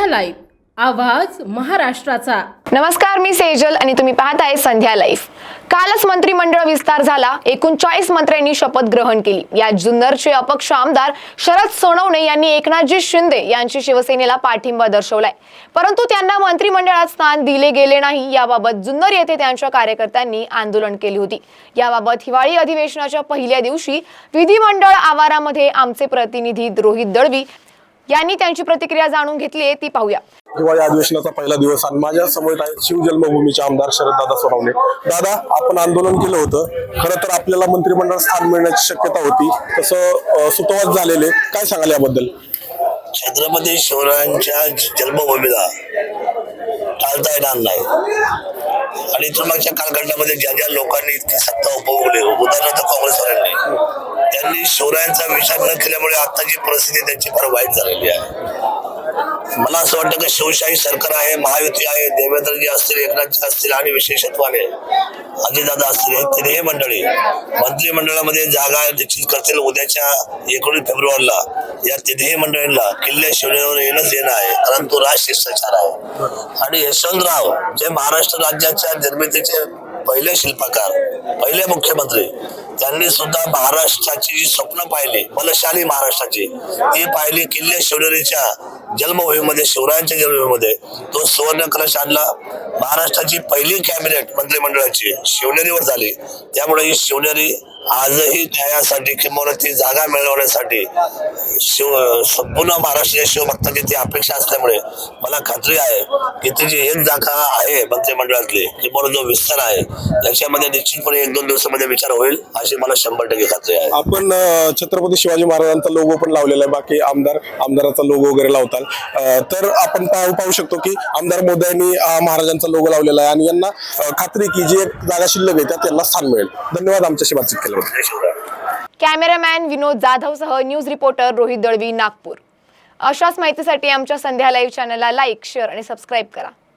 संध्या live, आवाज महाराष्ट्राचा। नमस्कार, मी सेजल आणि तुम्ही पाहताय संध्या लाईव्ह। कालच मंत्रिमंडळ विस्तार झाला। 39 मंत्र्यांनी शपथ ग्रहण केली। या जुन्नरचे अपक्ष आमदार शरद सोनवणे यांनी एकनाथजी शिंदे यांची शिवसेनेला पाठिंबा दर्शवलाय, परंतु त्यांना मंत्रिमंडळात स्थान दिले गेले नाही। याबाबत जुन्नर येथे त्यांच्या कार्यकर्त्यांनी आंदोलन केले होते। याबाबत हिवाळी अधिवेशनाच्या पहिल्या दिवशी विधिमंडळ आवारामध्ये आमचे प्रतिनिधी रोहित दळवी यांनी त्यांची प्रतिक्रिया जाणून घेतली, ती पाहूया। हिवाळी अधिवेशनाचा पहिला दिवस आणि माझ्या समोर आहेत शिवजन्मभूमीचे आमदार शरददादा सोनवणे। दादा, आपण आंदोलन केलं होतं, खरं तर आपल्याला मंत्रिमंडळ स्थान मिळण्याची शक्यता होती, तसं सुतोवाच झालेले, काय सांगाल याबद्दल? छत्रपती शिवरायांच्या जन्मभूमीला टाळता येणार नाही आणि इथूनमागच्या कालखंडामध्ये ज्या ज्या लोकांनी इतकी सत्ता उपभोगली, उदाहरणार्थ काँग्रेसवाल्यांनी, त्यांनी शिवरायांचा विचार न केल्यामुळे आताची परिस्थिती त्यांची फार वाईट झालेली आहे। मला असं वाटतं की शिवशाही सरकार आहे, महायुती आहे, देवेंद्रजी असतील, एकनाथजी असतील आणि विशेषत्वाने अजितदादा असतील, हे तिन्ही मंडळी मंत्रिमंडळामध्ये जागा निश्चित करतील। उद्याच्या 19 फेब्रुवारीला या तिन्ही मंडळींना किल्ले शिवनेरीवर येणंच येणं आहे, कारण तो राजशिष्टाचार आहे। आणि यशवंतराव जे महाराष्ट्र राज्याच्या निर्मितीचे पहिले शिल्पकार, पहिले मुख्यमंत्री, त्यांनी सुद्धा महाराष्ट्राची जी स्वप्न पाहिली, बलशाली महाराष्ट्राची, ती पाहिली किल्ले शिवनेरीच्या जन्मभूमीमध्ये, शिवरायांच्या जन्मभूमीमध्ये तो सुवर्ण कलश आणला। महाराष्ट्राची पहिली कॅबिनेट मंत्रिमंडळाची शिवनेरीवर झाली। त्यामुळे ही शिवनेरी आजही न्यायासाठी किंवा ती जागा मिळवण्यासाठी संपूर्ण महाराष्ट्रीय शिवभक्तांची ती अपेक्षा असल्यामुळे मला खात्री आहे की ती जी एक जागा आहे मंत्रिमंडळातली किंवा जो विस्तार आहे, याच्यामध्ये निश्चितपणे 1-2 दिवसामध्ये विचार होईल अशी मला 100% खात्री आहे। आपण छत्रपती शिवाजी महाराजांचा लोगो पण लावलेला आहे, बाकी आमदाराचा लोगो वगैरे लावतात, तर आपण पाहू शकतो की आमदार मोदयांनी महाराजांचा लोगो लावलेला आहे आणि यांना खात्री की जी एक जागा शिल्लक आहे त्यात त्यांना स्थान मिळेल। धन्यवाद आमच्याशी बातचीत केल्याबद्दल। कॅमेरामॅन विनोद जाधवसह न्यूज रिपोर्टर रोहित दळवी, नागपूर। अशाच माहितीसाठी आमच्या संध्या लाईव्ह चॅनलला लाईक, शेअर आणि सबस्क्राईब करा।